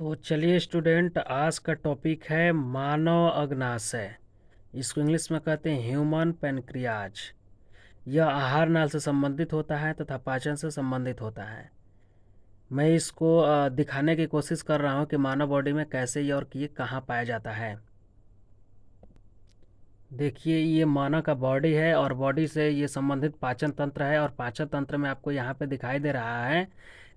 तो चलिए स्टूडेंट, आज का टॉपिक है मानव अग्नाशय। इसको इंग्लिश में कहते हैं ह्यूमन पैनक्रियाज। यह आहार नाल से संबंधित होता है तथा पाचन से संबंधित होता है। मैं इसको दिखाने की कोशिश कर रहा हूँ कि मानव बॉडी में कैसे ये और ये कहाँ पाया जाता है। देखिए, ये मानव का बॉडी है और बॉडी से ये संबंधित पाचन तंत्र है, और पाचन तंत्र में आपको यहाँ पे दिखाई दे रहा है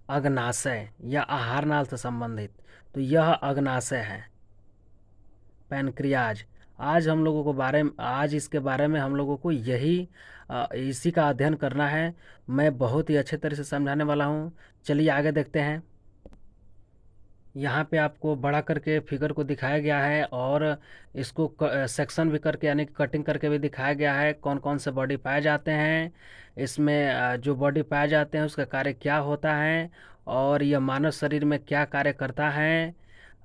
अग्नाशय या आहार नाल से संबंधित। तो यह अग्नाशय है, पैनक्रियाज। आज इसके बारे में हम लोगों को इसी का अध्ययन करना है। मैं बहुत ही अच्छे तरह से समझाने वाला हूँ। चलिए आगे देखते हैं। यहाँ पे आपको बड़ा करके फिगर को दिखाया गया है और इसको सेक्शन भी करके यानी कि कटिंग करके भी दिखाया गया है कौन कौन से बॉडी पाए जाते हैं। इसमें जो बॉडी पाए जाते हैं उसका कार्य क्या होता है और यह मानव शरीर में क्या कार्य करता है।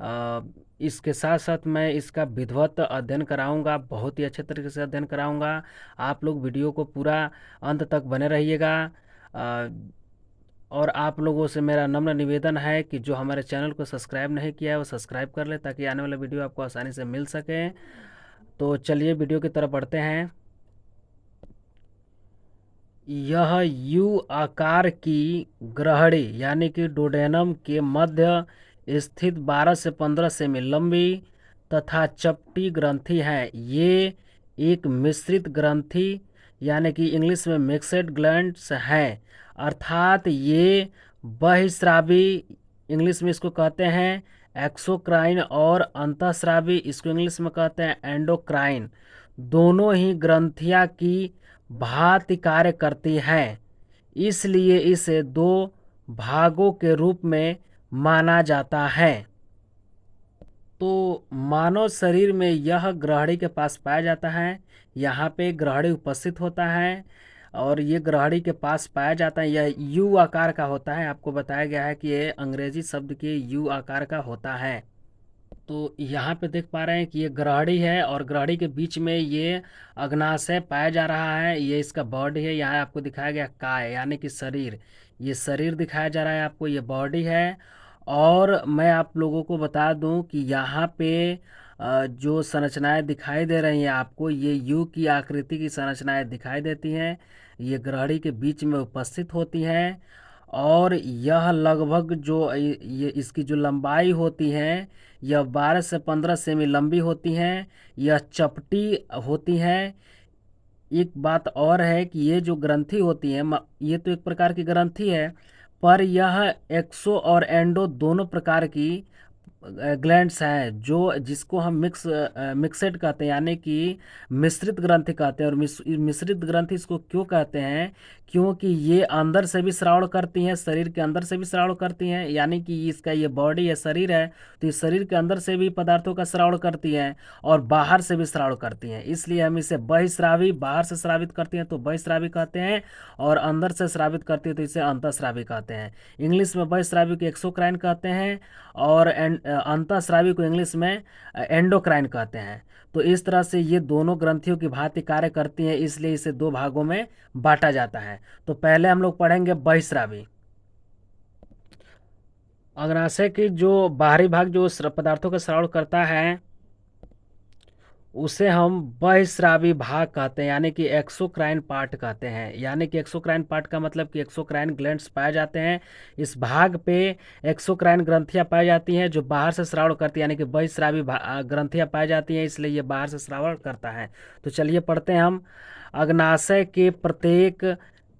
अ, इसके साथ साथ मैं इसका विधिवत अध्ययन कराऊंगा, बहुत ही अच्छे तरीके से अध्ययन कराऊंगा। आप लोग वीडियो को पूरा अंत तक बने रहिएगा। और आप लोगों से मेरा नम्र निवेदन है कि जो हमारे चैनल को सब्सक्राइब नहीं किया है वो सब्सक्राइब कर ले, ताकि आने वाला वीडियो आपको आसानी से मिल सके। तो चलिए वीडियो की तरफ बढ़ते हैं। यह यू आकार की ग्रहणी यानी कि डोडेनम के मध्य स्थित 12 से 15 सेमी लंबी तथा चपटी ग्रंथि है। ये एक मिश्रित ग्रंथि यानी कि इंग्लिश में मिक्सेड ग्लैंड्स है, अर्थात ये बहिस्रावी इंग्लिश में इसको कहते हैं एक्सोक्राइन और अंतःस्रावी इसको इंग्लिश में कहते हैं एंडोक्राइन। दोनों ही ग्रंथियां की भांति कार्य करती हैं, इसलिए इसे दो भागों के रूप में माना जाता है। तो मानव शरीर में यह ग्रहणी के पास पाया जाता है। यहाँ पे ग्रहणी उपस्थित होता है और ये ग्रहणी के पास पाया जाता है। यह यू आकार का होता है। आपको बताया गया है कि ये अंग्रेजी शब्द के यू आकार का होता है। तो यहाँ पे देख पा रहे हैं कि ये ग्रहणी है और ग्रहणी के बीच में ये अग्नाशय पाया जा रहा है। ये इसका बॉडी है। यहाँ आपको दिखाया गया काय यानी कि शरीर, ये शरीर दिखाया जा रहा है आपको, ये बॉडी है। और मैं आप लोगों को बता दूं कि यहाँ पे जो संरचनाएं दिखाई दे रही हैं आपको, ये यू की आकृति की संरचनाएं दिखाई देती हैं। ये ग्रहणी के बीच में उपस्थित होती हैं और यह लगभग जो ये इसकी जो लंबाई होती है, यह 12 से 15 सेमी लंबी होती हैं। यह चपटी होती हैं। एक बात और है कि ये जो ग्रंथि होती है, ये तो एक प्रकार की ग्रंथि है, पर यह एक्सो और एंडो दोनों प्रकार की ग्लैंड्स हैं, जो जिसको हम मिक्सेड कहते हैं यानी कि मिश्रित ग्रंथि कहते हैं। और मिश्रित ग्रंथि इसको क्यों कहते हैं, क्योंकि ये अंदर से भी स्राव करती हैं, शरीर के अंदर से भी स्राव करती हैं। यानी कि इसका ये बॉडी है, शरीर है, तो इस शरीर के अंदर से भी पदार्थों का स्राव करती हैं और बाहर से भी स्राव करती हैं। इसलिए हम इसे बहिस्रावी, बाहर से स्रावित करती हैं तो बहिस्रावी कहते हैं, और अंदर से स्रावित करती है तो इसे अंतःस्रावी कहते हैं। इंग्लिश में बहिस्रावी को एक्सोक्राइन कहते हैं और अंतःस्रावी को इंग्लिश में एंडोक्राइन कहते हैं। तो इस तरह से ये दोनों ग्रंथियों की भांति कार्य करती हैं, इसलिए इसे दो भागों में बांटा जाता है। तो पहले हम लोग पढ़ेंगे बहिस्रावी। अग्नाशय की जो बाहरी भाग जो पदार्थों का स्राव करता है उसे हम बहिस्रावी भाग कहते हैं, यानी कि एक्सोक्राइन पार्ट कहते हैं। यानी कि एक्सोक्राइन पार्ट का मतलब कि एक्सोक्राइन ग्लैंड्स पाए जाते हैं। इस भाग पे एक्सोक्राइन ग्रंथियां पाई जाती हैं जो बाहर से स्राव करती है, यानी कि बहिस्रावी ग्रंथियां पाई जाती हैं, इसलिए ये बाहर से स्राव करता है। तो चलिए पढ़ते हैं हम। अग्नाशय के प्रत्येक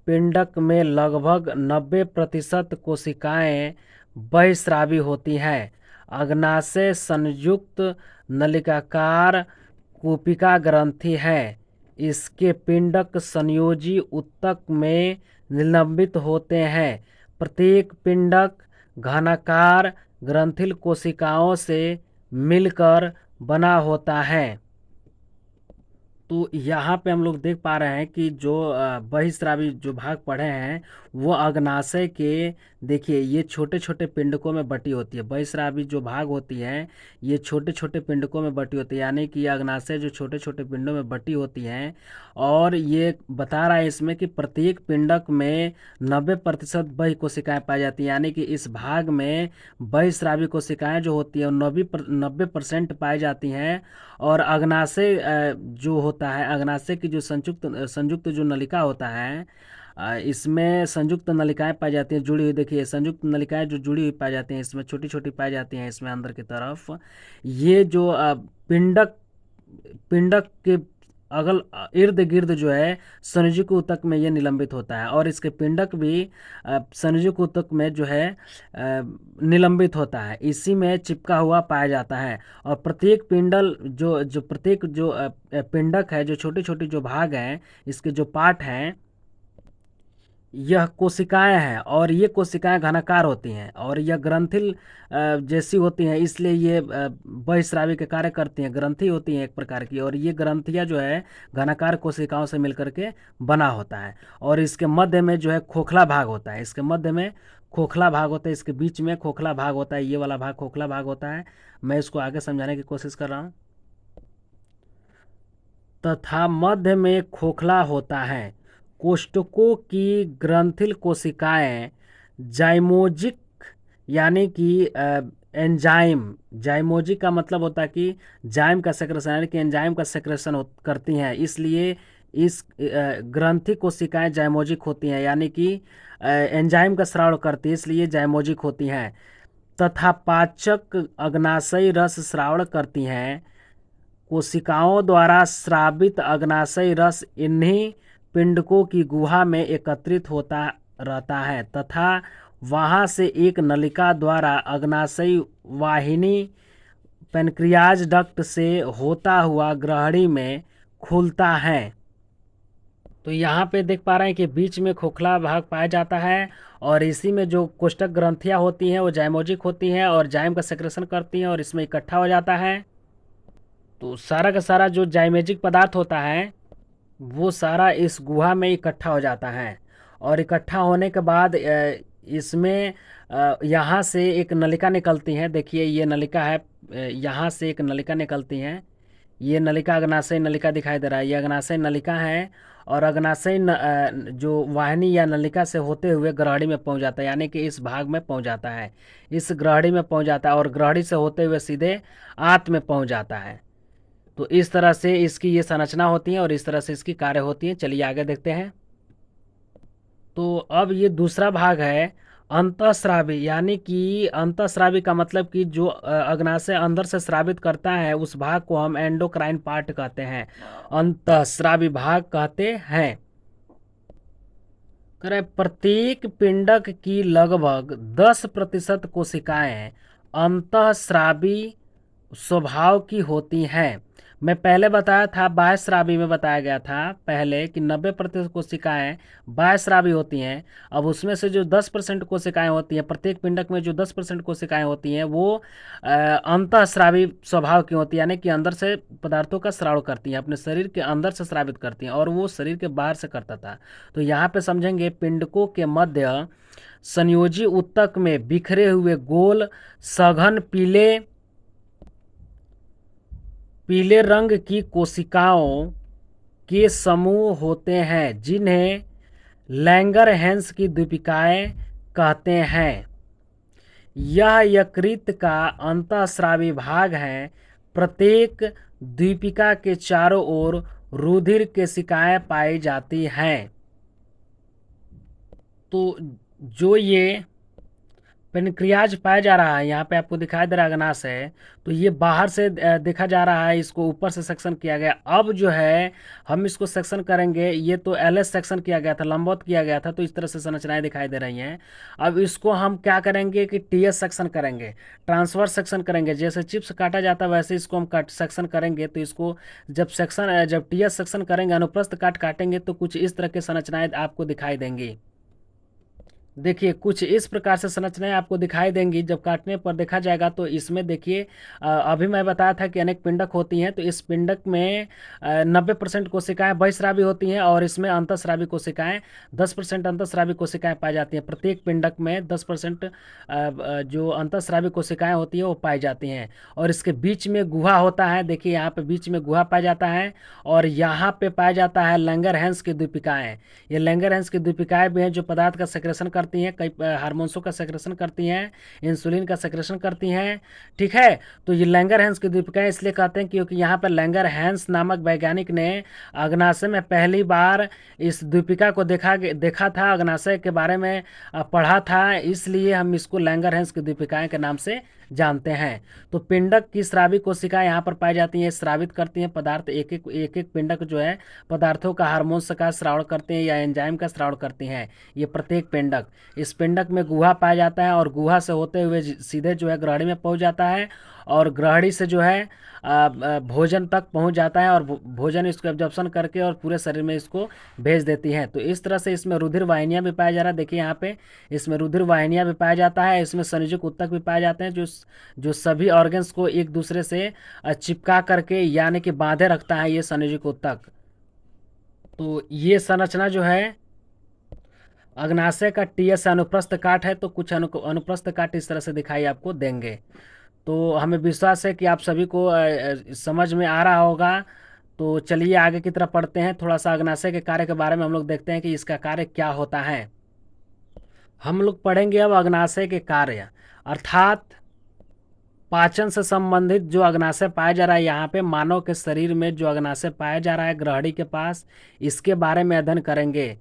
पिंडक में लगभग 90% कोशिकाएं बहिस्रावी होती हैं। अग्नाशय संयुक्त नलिकाकार कूपिका ग्रंथि है। इसके पिंडक संयोजी ऊतक में निलंबित होते हैं। प्रत्येक पिंडक घनाकार ग्रंथिल कोशिकाओं से मिलकर बना होता है। तो यहाँ पे हम लोग देख पा रहे हैं कि जो बहिस्रावी जो भाग पढ़े हैं वो अग्नाशय के, देखिए ये छोटे छोटे पिंडकों में बटी होती है। बहिस्रावी जो भाग होती है ये छोटे छोटे पिंडकों में बटी होती है, यानी कि अग्नाशय जो छोटे छोटे पिंडों में बटी होती हैं। और ये बता रहा है इसमें कि प्रत्येक पिंडक में 90% बहि कोशिकाएं पाई जाती हैं, यानी कि इस भाग में बहिस्रावी कोशिकाएं जो होती हैं 90% पाई जाती हैं। और अग्नाशय जो होता है, अग्नाशय की जो संयुक्त संयुक्त जो नलिका होता है, इसमें संयुक्त नलिकाएं पाई जाती हैं जुड़ी हुई। देखिए संयुक्त नलिकाएं जो जुड़ी हुई पाई जाती हैं इसमें छोटी छोटी पाई जाती हैं इसमें अंदर की तरफ। ये जो पिंडक पिंडक के अगल इर्द गिर्द जो है संयोजक ऊतक में ये निलंबित होता है, और इसके पिंडक भी संयोजक ऊतक में जो है निलंबित होता है, इसी में चिपका हुआ पाया जाता है। और प्रत्येक पिंडल जो जो प्रत्येक जो पिंडक है, जो छोटी छोटी जो भाग हैं, इसके जो पार्ट हैं, यह कोशिकाएं हैं। और ये कोशिकाएं घनाकार होती हैं और यह ग्रंथिल जैसी होती हैं, इसलिए ये बहिस्रावी के कार्य करती हैं। ग्रंथि होती हैं एक प्रकार की, और ये ग्रंथियां जो है घनाकार कोशिकाओं से मिलकर के बना होता है। और इसके मध्य में जो है खोखला भाग होता है, इसके मध्य में खोखला भाग होता है, इसके बीच में खोखला भाग होता है, ये वाला भाग खोखला भाग होता है। मैं इसको आगे समझाने की कोशिश कर रहा हूँ। तथा मध्य में खोखला होता है। कोष्ठकों की ग्रंथिल कोशिकाएं जाइमोजिक, यानी कि एंजाइम, जाइमोजिक का मतलब होता है कि जाइम का सेक्रेशन, यानी कि एंजाइम का सेक्रेशन करती हैं, इसलिए इस ग्रंथि कोशिकाएं जाइमोजिक होती हैं, यानी कि एंजाइम का स्राव करती है, इसलिए जाइमोजिक होती हैं। तथा पाचक अग्नाशयी रस स्रावण करती हैं। कोशिकाओं द्वारा स्रावित अग्नाशयी रस इन्हीं पिंडकों की गुहा में एकत्रित होता रहता है तथा वहां से एक नलिका द्वारा अग्नाशयी वाहिनी पैनक्रियाज डक्ट से होता हुआ ग्रहणी में खुलता है। तो यहाँ पे देख पा रहे हैं कि बीच में खोखला भाग पाया जाता है, और इसी में जो कोष्ठक ग्रंथियाँ होती हैं वो जाइमोजिक होती हैं और जाइम का सेक्रेशन करती हैं और इसमें इकट्ठा हो जाता है। तो सारा का सारा जो जाइमेजिक पदार्थ होता है वो सारा इस गुहा में इकट्ठा हो जाता है। और इकट्ठा होने के बाद इसमें यहाँ से एक नलिका निकलती है। देखिए ये नलिका है, यहाँ से एक नलिका निकलती है। ये नलिका अग्नाशय नलिका दिखाई दे रहा है, ये अग्नाशय नलिका है। और अग्नाशय जो वाहिनी या नलिका से होते हुए ग्रहणी में पहुंच जाता है, यानी कि इस भाग में पहुंच जाता है, इस ग्रहणी में पहुंच जाता है और ग्रहणी से होते हुए सीधे आंत में पहुंच जाता है। तो इस तरह से इसकी ये संरचना होती है और इस तरह से इसकी कार्य होती है। चलिए आगे देखते हैं। तो अब ये दूसरा भाग है अंतःस्रावी, यानी कि अंतःस्रावी का मतलब कि जो अग्नाशय अंदर से स्रावित करता है उस भाग को हम एंडोक्राइन पार्ट कहते हैं, अंतःस्रावी भाग कहते हैं। करें प्रत्येक पिंडक की लगभग 10% कोशिकाएं अंतःस्रावी स्वभाव की होती हैं। मैं पहले बताया था, बाह्यस्रावी में बताया गया था पहले कि 90% कोशिकाएं बाह्यस्रावी होती हैं। अब उसमें से जो 10% कोशिकाएं होती हैं, प्रत्येक पिंडक में जो 10% कोशिकाएं होती हैं वो अंतःस्रावी स्वभाव की होती हैं, यानी कि अंदर से पदार्थों का स्राव करती हैं, अपने शरीर के अंदर से स्रावित करती हैं, और वो शरीर के बाहर से करता था। तो यहाँ पे समझेंगे पिंडकों के मध्य संयोजी ऊतक में बिखरे हुए गोल सघन पीले रंग की कोशिकाओं के समूह होते हैं, जिन्हें लैंगरहैंस की द्वीपिकाएं कहते हैं। यह यकृत का अंतःस्रावी भाग है। प्रत्येक द्वीपिका के चारों ओर रुधिर केशिकाएं पाई जाती हैं। तो जो ये पेनक्रियाज पाया जा रहा है, यहाँ पे आपको दिखाई दे रहा है अग्नाशय, तो ये बाहर से देखा जा रहा है, इसको ऊपर से सेक्शन किया गया। अब जो है हम इसको सेक्शन करेंगे, ये तो एलएस सेक्शन किया गया था, लंबवत किया गया था, तो इस तरह से संरचनाएं दिखाई दे रही हैं। अब इसको हम क्या करेंगे कि टीएस सेक्शन करेंगे, ट्रांसवर्स सेक्शन करेंगे। जैसे चिप्स काटा जाता है वैसे इसको हम काट सेक्शन करेंगे। तो इसको जब टीएस सेक्शन करेंगे, अनुप्रस्थ काटेंगे, तो कुछ इस तरह की संरचनाएं आपको दिखाई देंगी। देखिए कुछ इस प्रकार से संरचनाएं आपको दिखाई देंगी, जब काटने पर देखा जाएगा तो इसमें देखिए अभी मैं बताया था कि अनेक पिंडक होती हैं, तो इस पिंडक में 90% कोशिकाएं बहिस्रावी होती हैं और इसमें अंतःस्रावी कोशिकाएं 10% अंतःस्रावी कोशिकाएं पाई जाती हैं। प्रत्येक पिंडक में 10% जो अंतःस्रावी कोशिकाएं होती है वो पाई जाती हैं। और इसके बीच में गुहा होता है, देखिए यहाँ पे बीच में गुहा पाया जाता है, और यहाँ पे पाया जाता है लैंगरहैंस की द्वीपिकाएं। ये लैंगरहैंस की द्वीपिकाएं भी हैं जो पदार्थ का सेक्रेशन करती हैं, कई हार्मोन्सों का सेक्रेशन करती हैं, इंसुलिन का सेक्रेशन करती हैं। ठीक है, तो ये लैंगरहैंस की द्वीपिकाएं इसलिए कहते हैं क्योंकि यहाँ पर लैंगरहैंस नामक वैज्ञानिक ने अग्नाशय में पहली बार इस द्वीपिका को देखा था, अग्नाशय के बारे में पढ़ा था, इसलिए हम इसको लैंगरहैंस की द्वीपिकाएं के नाम से जानते हैं। तो पिंडक की स्रावी कोशिकाएं यहाँ पर पाई जाती हैं, स्रावित करती हैं पदार्थ। एक एक पिंडक जो है पदार्थों का हार्मोन्स का स्रावण करते हैं या एंजाइम का स्रावण करती हैं, ये प्रत्येक पिंडक। इस पिंडक में गुहा पाया जाता है और गुहा से होते हुए सीधे जो है ग्रहणी में पहुंच जाता है, और ग्रहणी से जो है भोजन तक पहुंच जाता है, और भोजन इसको एब्जॉर्प्शन करके और पूरे शरीर में इसको भेज देती हैं। तो इस तरह से इसमें रुधिर वाहिनियाँ भी पाया जा रहा है, देखिए यहाँ पे इसमें रुधिर वाहिनियाँ भी पाया जाता है। इसमें संयोजक ऊतक भी पाए जाते हैं जो सभी ऑर्गन्स को एक दूसरे से चिपका करके यानी कि बांधे रखता है, ये संयोजक ऊतक। तो ये संरचना जो है अग्नाशय का टीएस अनुप्रस्थ काट है, तो कुछ अनुप्रस्थ काट इस तरह से दिखाई आपको देंगे। तो हमें विश्वास है कि आप सभी को समझ में आ रहा होगा। तो चलिए आगे की तरफ पढ़ते हैं, थोड़ा सा अग्नाशय के कार्य के बारे में हम लोग देखते हैं कि इसका कार्य क्या होता है। हम लोग पढ़ेंगे अब अग्नाशय के कार्य, अर्थात पाचन से संबंधित जो अग्नाशय पाया जा रहा है। यहाँ पे मानव के शरीर में जो अग्नाशय पाया जा रहा है ग्रहणी के पास, इसके बारे में अध्ययन करेंगे।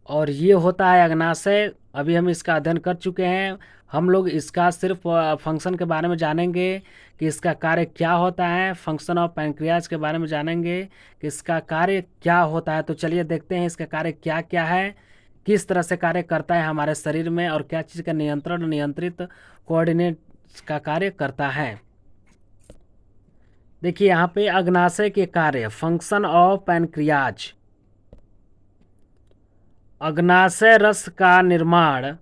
और ये होता है अग्नाशय, अभी हम इसका अध्ययन कर चुके हैं। हम लोग इसका सिर्फ फंक्शन के बारे में जानेंगे कि इसका कार्य क्या होता है, फंक्शन ऑफ पैंक्रियाज के बारे में जानेंगे कि इसका कार्य क्या होता है। तो चलिए देखते हैं इसका कार्य क्या क्या है, किस तरह से कार्य करता है हमारे शरीर में, और क्या चीज़ का नियंत्रण नियंत्रित कोऑर्डिनेट का कार्य करता है। देखिए यहाँ पे अग्नाशय के कार्य, फंक्शन ऑफ पैंक्रियाज। अग्नाशय रस का निर्माण,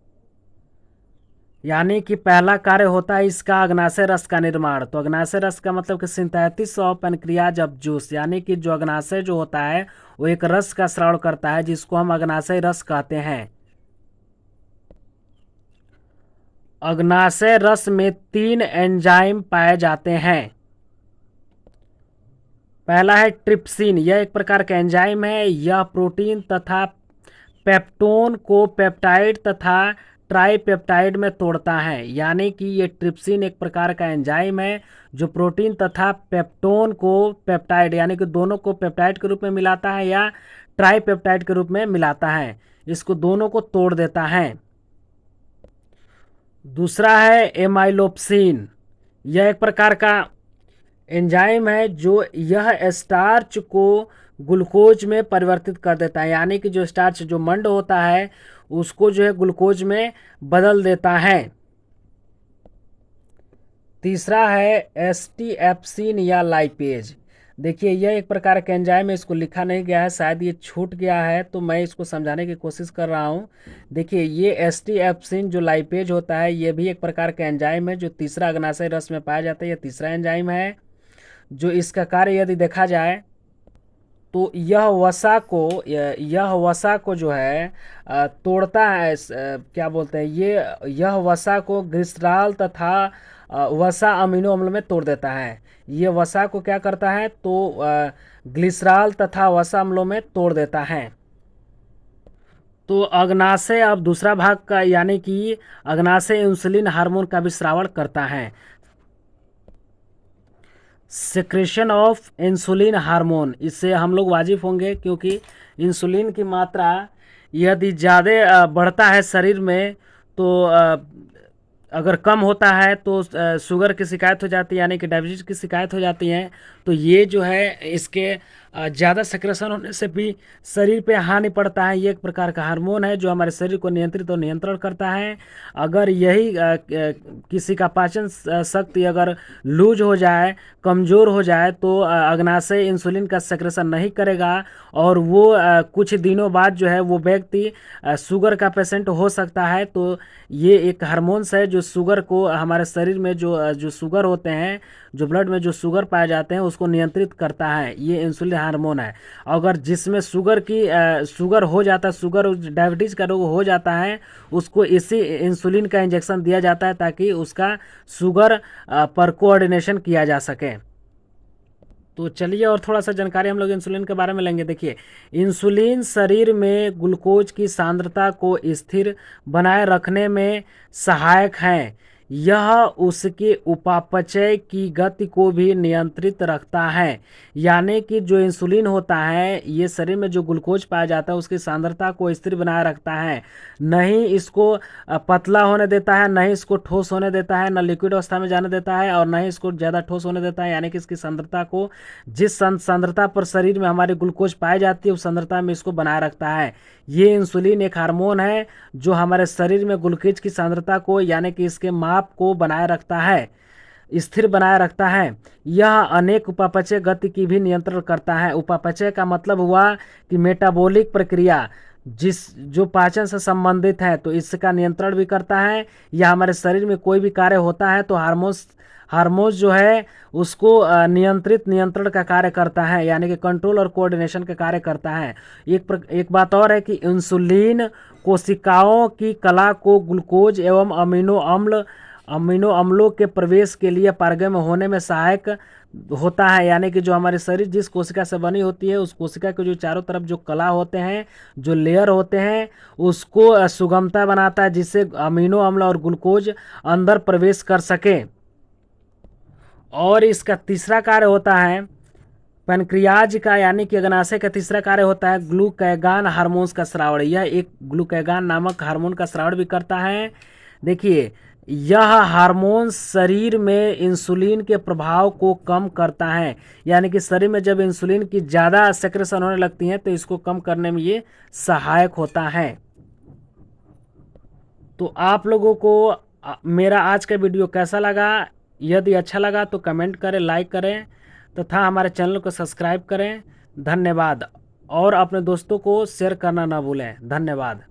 यानी कि पहला कार्य होता है इसका अग्नाशय रस का निर्माण। तो अग्नाशय रस का मतलब कि synthesis of pancreas of juice, यानी कि जो अग्नाशय जो होता है वो एक रस का स्राव करता है जिसको हम अग्नाशय रस कहते हैं। अग्नाशय रस में 3 एंजाइम पाए जाते हैं। पहला है ट्रिप्सिन, यह एक प्रकार का एंजाइम है। यह प्रोटीन तथा पेप्टोन को पेप्टाइड तथा ट्राइपेप्टाइड में तोड़ता है, यानी कि ये ट्रिप्सिन एक प्रकार का एंजाइम है जो प्रोटीन तथा पेप्टोन को पेप्टाइड यानी कि दोनों को पेप्टाइड के रूप में मिलाता है या ट्राइपेप्टाइड के रूप में मिलाता है, इसको दोनों को तोड़ देता है। दूसरा है एमाइलोप्सिन, यह एक प्रकार का एंजाइम है जो यह स्टार्च को ग्लूकोज में परिवर्तित कर देता है, यानी कि जो स्टार्च जो मंड होता है उसको जो है ग्लूकोज में बदल देता है। तीसरा है एसटीएप्सिन या लाइपेज, देखिए यह एक प्रकार का एंजाइम है, इसको लिखा नहीं गया है, शायद ये छूट गया है तो मैं इसको समझाने की कोशिश कर रहा हूँ। देखिए ये एसटीएप्सिन जो लाइपेज होता है ये भी एक प्रकार का एंजाइम है जो तीसरा अग्नाशय रस में पाया जाता है। यह तीसरा एंजाइम है जो इसका कार्य यदि देखा जाए तो यह वसा को जो है तोड़ता है, क्या बोलते हैं यह वसा को ग्लिसरॉल तथा वसा अमीनो अम्ल में तोड़ देता है। ये वसा को क्या करता है तो ग्लिसरॉल तथा वसा अम्लों में तोड़ देता है। तो अग्नाशय अब दूसरा भाग का, यानी कि अग्नाशय इंसुलिन हार्मोन का भी स्रावण करता है। सिक्रेशन ऑफ इंसुलिन हार्मोन, इससे हम लोग वाजिब होंगे क्योंकि इंसुलिन की मात्रा यदि ज़्यादा बढ़ता है शरीर में तो अगर कम होता है तो शुगर की शिकायत हो जाती है, यानी कि डायबिटीज़ की शिकायत हो जाती है। तो ये जो है इसके ज़्यादा सेक्रेशन होने से भी शरीर पे हानि पड़ता है। ये एक प्रकार का हार्मोन है जो हमारे शरीर को नियंत्रित और नियंत्रण करता है। अगर यही किसी का पाचन शक्ति अगर लूज हो जाए, कमज़ोर हो जाए, तो अग्नाशय इंसुलिन का सेक्रेशन नहीं करेगा और वो कुछ दिनों बाद जो है वो व्यक्ति शुगर का पेशेंट हो सकता है। तो ये एक हार्मोन्स है जो शुगर को हमारे शरीर में जो शुगर होते हैं, जो ब्लड में जो शुगर पाए जाते हैं उसको नियंत्रित करता है। ये इंसुलिन हार्मोन है। अगर जिसमें शुगर हो जाता है, शुगर डायबिटीज़ का रोग हो जाता है, उसको इसी इंसुलिन का इंजेक्शन दिया जाता है ताकि उसका शुगर पर कोऑर्डिनेशन किया जा सके। तो चलिए और थोड़ा सा जानकारी हम लोग इंसुलिन के बारे में लेंगे। देखिए, इंसुलिन शरीर में ग्लूकोज की सांद्रता को स्थिर बनाए रखने में सहायक है। यह उसके उपापचय की गति को भी नियंत्रित रखता है। यानी कि जो इंसुलिन होता है, ये शरीर में जो ग्लूकोज पाया जाता है उसकी सांद्रता को स्थिर बनाए रखता है। नहीं इसको पतला होने देता है, नहीं इसको ठोस होने देता है, न लिक्विड अवस्था में जाने देता है और नहीं इसको ज़्यादा ठोस होने देता है। यानी कि इसकी सांद्रता को, जिस सांद्रता पर शरीर में हमारी ग्लूकोज पाई जाती है उस सांद्रता में इसको बनाए रखता है। ये इंसुलिन एक हार्मोन है जो हमारे शरीर में ग्लूकोज की सांद्रता को, यानी कि इसके माप को बनाए रखता है, स्थिर बनाए रखता है। यह अनेक उपापचय गति की भी नियंत्रण करता है। उपापचय का मतलब हुआ कि मेटाबॉलिक प्रक्रिया जो पाचन से संबंधित है, तो इसका नियंत्रण भी करता है। या हमारे शरीर में कोई भी कार्य होता है तो हार्मोन्स जो है उसको नियंत्रण का कार्य करता है, यानी कि कंट्रोल और कोऑर्डिनेशन का कार्य करता है। एक बात और है कि इंसुलिन कोशिकाओं की कला को ग्लूकोज एवं अमीनो अम्लों के प्रवेश के लिए पारगम्य होने में सहायक होता है। यानी कि जो हमारे शरीर जिस कोशिका से बनी होती है उस कोशिका के जो चारों तरफ जो कला होते हैं, जो लेयर होते हैं, उसको सुगमता बनाता है जिससे अमीनो अम्ल और ग्लूकोज अंदर प्रवेश कर सके। और इसका तीसरा कार्य होता है पैनक्रियाज का, यानी कि अग्नाशय का तीसरा कार्य होता है ग्लूकैगान हार्मोन्स का स्रावण। यह एक ग्लूकैगान नामक हार्मोन का स्रावण भी करता है। देखिए, यह हार्मोन शरीर में इंसुलिन के प्रभाव को कम करता है। यानी कि शरीर में जब इंसुलिन की ज़्यादा सेक्रेशन होने लगती है तो इसको कम करने में ये सहायक होता है। तो आप लोगों को मेरा आज का वीडियो कैसा लगा? यदि अच्छा लगा तो कमेंट करें, लाइक करें तथा हमारे चैनल को सब्सक्राइब करें। धन्यवाद। और अपने दोस्तों को शेयर करना ना भूलें। धन्यवाद।